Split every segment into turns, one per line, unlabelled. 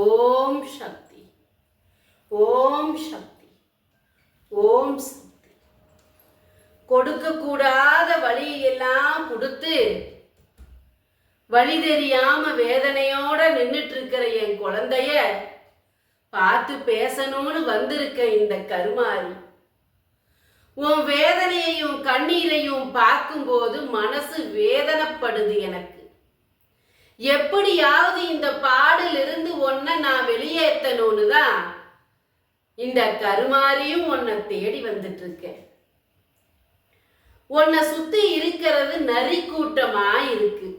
ஓம் சக்தி, ஓம் சக்தி, ஓம் சக்தி. கொடுக்கக்கூடாத வழியெல்லாம் கொடுத்து வழி தெரியாம வேதனையோட நின்றுட்டு இருக்கிற என் குழந்தைய பார்த்து பேசணும்னு வந்திருக்க இந்த கருமாரி. உன் வேதனையையும் கண்ணீரையும் பார்க்கும்போது மனசு வேதனைப்படுது எனக்கு. எப்படியாவது இந்த பாடிலிருந்து ஒன்ன நான் வெளியேற்றணும்னு தான் இந்த கருமாரியும் உன்னை தேடி வந்துட்டு இருக்கேன். உன்னை சுத்தி இருக்கிறது நரி கூட்டமா இருக்கு.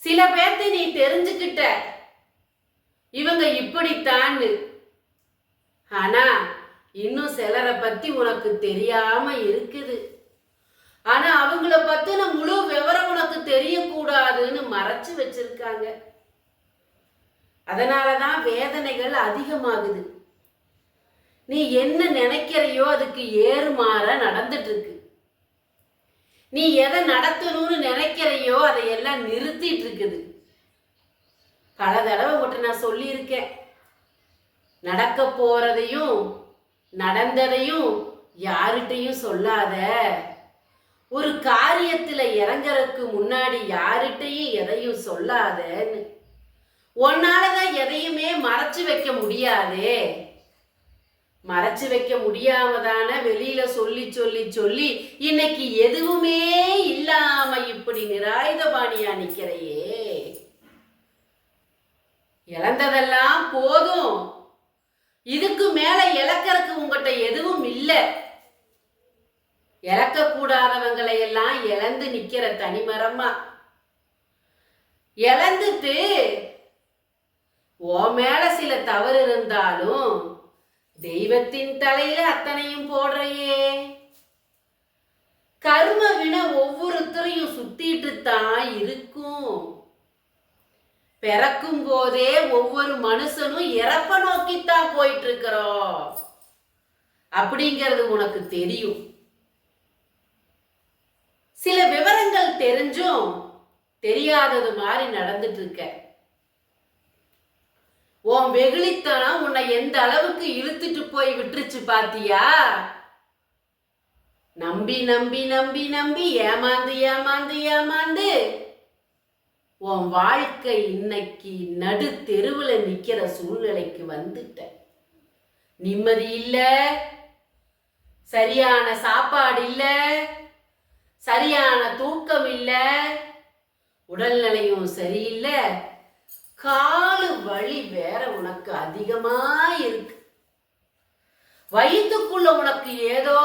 சில பேர்த்தை நீ தெரிஞ்சுக்கிட்ட இவங்க இப்படித்தான்னு. ஆனா இன்னும் சிலரை பத்தி உனக்கு தெரியாம இருக்குது. ஆனா அவங்கள பத்தின முழு விவரம் உனக்கு தெரியக்கூடாதுன்னு மறைச்சு வச்சிருக்காங்க. அதனாலதான் வேதனைகள் அதிகமாகுது. நீ என்ன நினைக்கிறையோ அதுக்கு ஏறுமாற நடந்துட்டு இருக்கு. நீ எதை நடத்தணும்னு நினைக்கிறையோ அதையெல்லாம் நிறுத்திட்டு இருக்குது. பல தடவை உங்கள்கிட்ட நான் சொல்லியிருக்கேன், நடக்க போறதையும் நடந்ததையும் யார்கிட்டையும் சொல்லாத. ஒரு காரியத்துல இறங்கறதுக்கு முன்னாடி யார்கிட்டையும் எதையும் சொல்லாதன்னு. உன்னாலதான் எதையுமே மறைச்சு வைக்க முடியாதே. மறைச்சு வைக்க முடியாமதான வெளியில சொல்லி சொல்லி சொல்லி இன்னைக்கு எதுவுமே இல்லாம இப்படி நிராயுதபாணியா நிக்கிறையே. இழந்ததெல்லாம் போதும், இதுக்கு மேல இழக்கறதுக்கு உங்ககிட்ட எதுவும் இல்லை. இழக்க கூடாதவங்களை எல்லாம் இழந்து நிக்கிற தனிமரமா இழந்துட்டு உன் மேல சில தவறு இருந்தாலும் தெய்வத்தின் தலையில அத்தனையும் போடுறையே. கர்ம வினை ஒவ்வொருத்தரையும் சுத்திட்டு தான் இருக்கும். பிறக்கும் போதே ஒவ்வொரு மனுஷனும் இறப்ப நோக்கித்தான் போயிட்டு இருக்கிறோம் அப்படிங்கிறது உனக்கு தெரியும். சில விவரங்கள் தெரிஞ்சும் தெரியாதது மாதிரி நடந்துட்டு இருக்க. உன் வெகுளித்தனம் உன்னை எந்த அளவுக்கு இழுத்துட்டு போய் விட்டுருச்சு பாத்தியா? நம்பி நம்பி நம்பி நம்பி ஏமாந்து ஏமாந்து ஏமாந்து உன் வாழ்க்கை இன்னைக்கு நடு தெருவுல நிக்கிற சூழ்நிலைக்கு வந்துட்ட. நிம்மதி இல்ல, சரியான சாப்பாடு இல்ல, சரியான தூக்கம் இல்ல, உடல்நிலையும் சரியில்லை, காலு வலி வேற உனக்கு அதிகமா இருக்கு. வயிற்றுக்குள்ள உனக்கு ஏதோ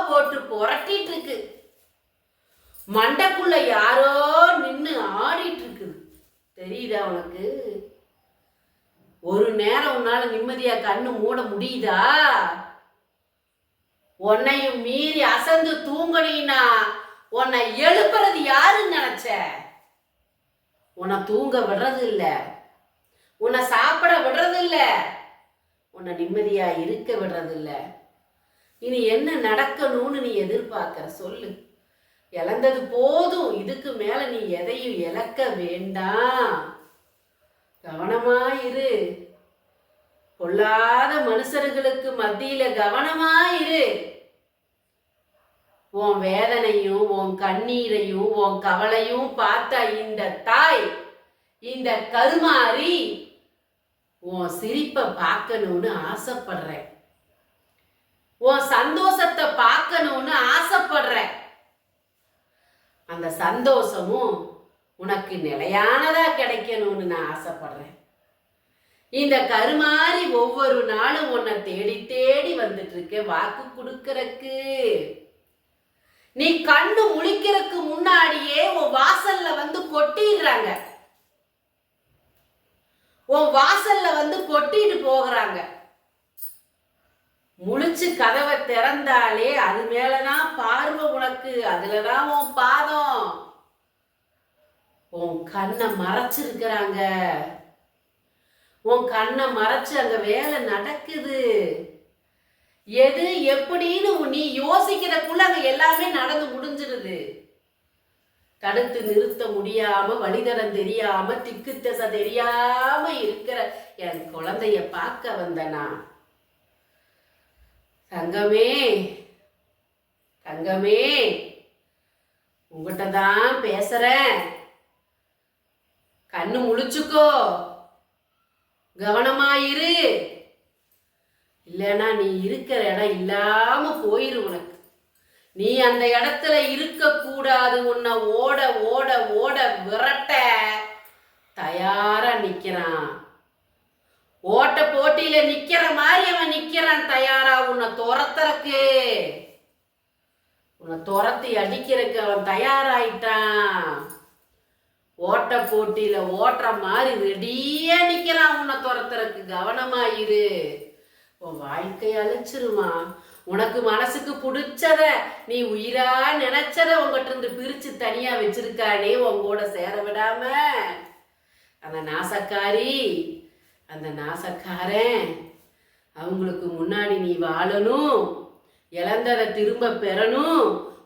போட்டு புரட்டிட்டு இருக்கு. மண்டைக்குள்ள யாரோ நின்னு ஆடிட்டு இருக்குது. தெரியுதா உனக்கு? ஒரு நேரம் உன்னால நிம்மதியா கண்ணு மூட முடியுதா? உன்னையும் மீறி அசந்து தூங்கணினா உன்னை எழுப்புறது யாருன்னு நினைச்ச? உன்னை தூங்க விடுறது இல்ல, உன்னை சாப்பிட விடுறது இல்ல, உன்னை நிம்மதியா இருக்க விடுறது இல்ல. இனி என்ன நடக்கணும்னு நீ எதிர்பார்க்கிற சொல்லு. இழந்தது போதும், இதுக்கு மேல நீ எதையும் இழக்க வேண்டாம். கவனமாயிரு. பொல்லாத மனுஷர்களுக்கு மத்தியில கவனமாயிரு. உன் வேதனையும் உன் கண்ணீரையும் உன் கவலையும் பார்த்த இந்த தாய், இந்த கருமாரி உன் சிரிப்பை பார்க்கணும்னு ஆசைப்படுறேன். உன் சந்தோஷத்தை பார்க்கணும்னு ஆசைப்படுறேன். அந்த சந்தோஷமும் உனக்கு நிலையானதா கிடைக்கணும்னு நான் ஆசைப்படுறேன். இந்த கருமாரி ஒவ்வொரு நாளும் உன்னை தேடி தேடி வந்துட்டு இருக்க, வாக்கு கொடுக்கறக்கு. நீ கண்ணு முழிக்கிறதுக்கு முன்னாடியே உன் வாசல்ல வந்து கொட்டிடுறாங்க. உன் வாசல்ல வந்து கொட்டிட்டு போகிறாங்க. முழிச்சு கதவை திறந்தாலே அது மேலதான் பார்வை உனக்கு, அதுலதான் உன் பாதம். உன் கண்ணை மறைச்சிருக்கிறாங்க. உன் கண்ணை மறைச்சு அங்க வேலை நடக்குது. எது எப்படின்னு நீ யோசிக்கிறக்குள்ள அங்க எல்லாமே நடந்து முடிஞ்சிருது. தடுத்து நிறுத்த முடியாம, வழிதடம் தெரியாம, திக்கு திசை தெரியாம இருக்கிற என் குழந்தைய பார்க்க வந்தனா. தங்கமே தங்கமே, உங்ககிட்ட தான் பேசுறேன். கண்ணு முழிச்சுக்கோ, கவனமாயிரு. இல்லைன்னா நீ இருக்கிற இடம் இல்லாம போயிரு. உனக்கு நீ அந்த இடத்துல இருக்க கூடாது. உன்னை ஓட ஓட ஓட விரட்ட தயாரா நிக்கிறான். ஓட்ட போட்டியில நிக்கிற மாதிரி அவன் நிக்கிறான் தயாரா உன்னை துரத்துறக்கு. உன்னை துரத்தி அடிக்கிறதுக்கு அவன் தயாராயிட்டான். ஓட்ட போட்டியில ஓட்டுற மாதிரி ரெடியா நிக்கிறான் உன்னை துரத்துறக்கு. கவனமாயிரு. உன் வாழ்க்கைய அழிச்சிருமா. உனக்கு மனசுக்கு பிடிச்சத, நீ உயிரா நினைச்சத உங்ககிட்ட இருந்து பிரிச்சு தனியா வச்சிருக்கானே உங்கூட சேர விடாம அந்த நாசக்காரி, அந்த நாசக்காரன். அவங்களுக்கு முன்னாடி நீ வாழணும், இழந்ததை திரும்ப பெறணும்.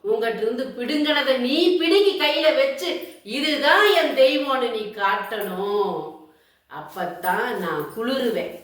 உங்ககிட்ட இருந்து பிடுங்கினதை நீ பிடுங்கி கையில வச்சு இதுதான் என் தெய்வம்னு நீ காட்டணும். அப்பத்தான் நான் குளிருவேன்.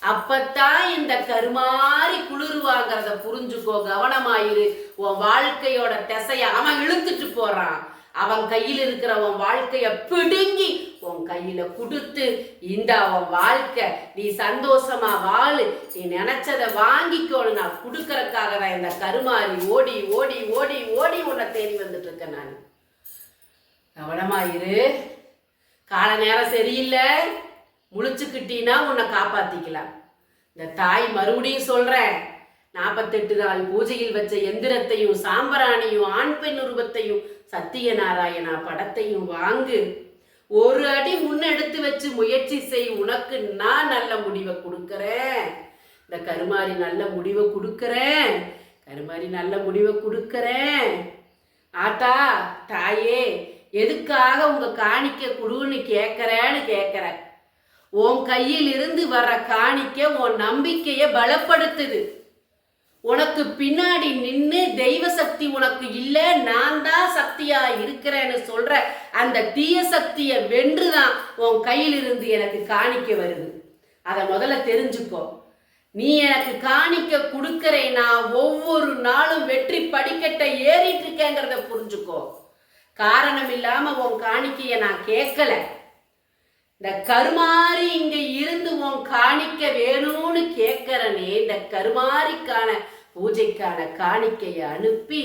அப்பத்தான் இந்த கருமாறி குளிர்வாங்கிறத புரிஞ்சுக்கோ. கவனமாயிரு. உன் வாழ்க்கையோட திசைய அவன் இழுத்துட்டு போறான். அவன் கையில் இருக்கிற உன் வாழ்க்கைய பிடுங்கி உன் கையில கொடுத்து, இந்த உன் வாழ்க்கை நீ சந்தோஷமா வாழு, நீ நினைச்சதை வாங்கிக்கோன்னு நான் கொடுக்கறதுக்காக தான் இந்த கருமாறி ஓடி ஓடி ஓடி ஓடி உன்னை தேடி வந்துட்டு இருக்கேன் நான். கவனமாயிரு. கால நேரம் சரியில்லை, முழிச்சுக்கிட்டீன்னா உன்னை காப்பாத்திக்கலாம். இந்த தாய் மறுபடியும் சொல்றேன், 48 நாள் பூஜையில் வச்ச எந்திரத்தையும் சாம்பராணியும் ஆண் பெண் உருவத்தையும் சத்தியநாராயணா படத்தையும் வாங்கு. ஒரு அடி முன்னெடுத்து வச்சு முயற்சி செய். உனக்கு நான் நல்ல முடிவை கொடுக்கறேன். இந்த கருமாறி நல்ல முடிவை கொடுக்கறேன். கருமாறி நல்ல முடிவை கொடுக்கறேன். ஆத்தா, தாயே, எதுக்காக உங்க காணிக்க குடுன்னு கேட்கறேன்னு கேட்கற. உன் கையில் இருந்து வர்ற காணிக்க உன் நம்பிக்கைய பலப்படுத்துது. உனக்கு பின்னாடி நின்று தெய்வ சக்தி உனக்கு இல்ல, நான் தான் சக்தியா இருக்கிறேன்னு சொல்ற அந்த தீய சக்தியை வென்றுதான் உன் கையில் இருந்து எனக்கு காணிக்க வருது. அதை முதல்ல தெரிஞ்சுக்கோ. நீ எனக்கு காணிக்க கொடுக்கறேன்னா ஒவ்வொரு நாளும் வெற்றி படிக்கட்டை ஏறிட்டு இருக்கேங்கிறத புரிஞ்சுக்கோ. காரணம் இல்லாம உன் காணிக்கைய நான் கேட்கல. இந்த கருமாறி இங்க இருந்து உன் காணிக்க வேணும்னு கேட்கறனே, இந்த கருமாரிக்கான பூஜைக்கான காணிக்கைய அனுப்பி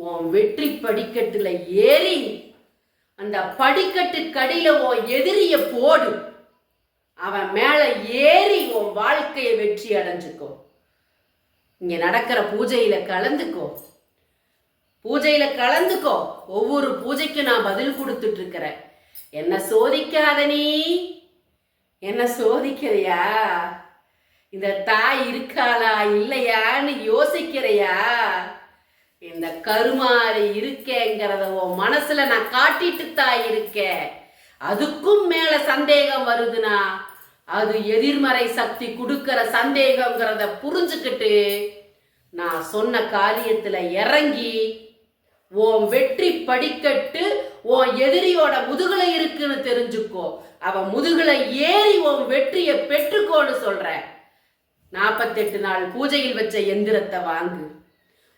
உன் வெற்றி படிக்கட்டுல ஏறி அந்த படிக்கட்டு கடியில உன் எதிரிய போடு. அவன் மேல ஏறி உன் வாழ்க்கையை வெற்றி அடைஞ்சுக்கோ. இங்க நடக்கிற பூஜையில கலந்துக்கோ. பூஜையில கலந்துக்கோ. ஒவ்வொரு பூஜைக்கும் நான் பதில் கொடுத்துட்டு இருக்கிறேன். என்ன சோதிக்காத நீ, என்ன சோதிக்கிறையா? இந்த தாய் இருக்காளா இல்லையான்னு யோசிக்கிறையா? இந்த கருமாறி இருக்கேங்கிறத உன் மனசுல நான் காட்டிட்டு தான் இருக்கேன். அதுக்கும் மேல சந்தேகம் வருதுன்னா அது எதிர்மறை சக்தி கொடுக்கிற சந்தேகங்கிறத புரிஞ்சுக்கிட்டு நான் சொன்ன காரியத்துல இறங்கி உன் வெற்றி படிக்கட்டு உன் எதிரியோட முதுகுல இருக்குன்னு தெரிஞ்சுக்கோ. அவன் முதுகுல ஏறி உன் வெற்றியை பெற்றுக்கோன்னு சொல்ற. 48 நாள் பூஜையில் வச்ச எந்திரத்தை வாங்கு.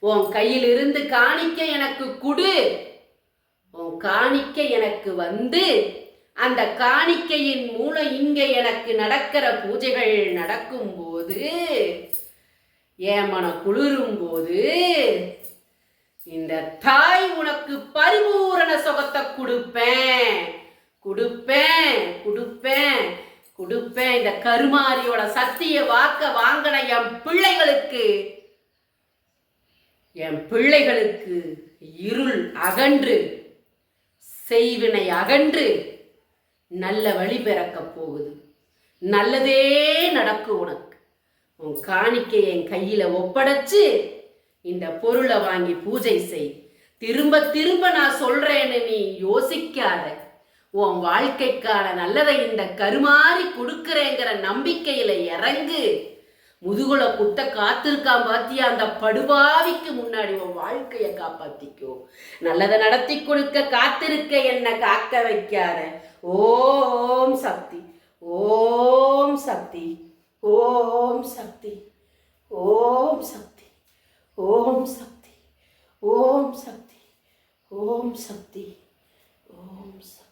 உன் கையில் இருந்து காணிக்க எனக்கு குடு. உன் காணிக்க எனக்கு வந்து அந்த காணிக்கையின் மூலம் இங்க எனக்கு நடக்கிற பூஜைகள் நடக்கும் போது, என் மனம் குளிரும் போது, இந்த தாய் உனக்கு பரிபூரண சுகத்தை கொடுப்பேன் கொடுப்பேன் கொடுப்பேன் கொடுப்பேன். இந்த கருமாரியோட சத்திய வாக்க வாங்கின என் பிள்ளைகளுக்கு இருள் அகன்று, செய்வினை அகன்று நல்ல வழி பிறக்க போகுது. நல்லதே நடக்கும் உனக்கு. உன் காணிக்கை என் கையில ஒப்படைச்சு இந்த பொருளை வாங்கி பூஜை செய். திரும்ப திரும்ப நான் சொல்றேன்னு நீ யோசிக்காத. உன் வாழ்க்கைக்கான நல்லதை இந்த கருமாறி கொடுக்கிறேங்கிற நம்பிக்கையில இறங்கு. முதுகுல குத்த காத்திருக்கான் பாத்தியா, அந்த படுபாவிக்கு முன்னாடி உன் வாழ்க்கையை காப்பாத்திக்கோ. நல்லதை நடத்தி கொடுக்க காத்திருக்க என்ன காக்க வைக்காத. ஓம் சக்தி, ஓம் சக்தி, ஓம் சக்தி, ஓம் சக்தி, ஓம் சக்தி, ஓம் சக்தி, ஓம் சக்தி, ஓம் சக்தி.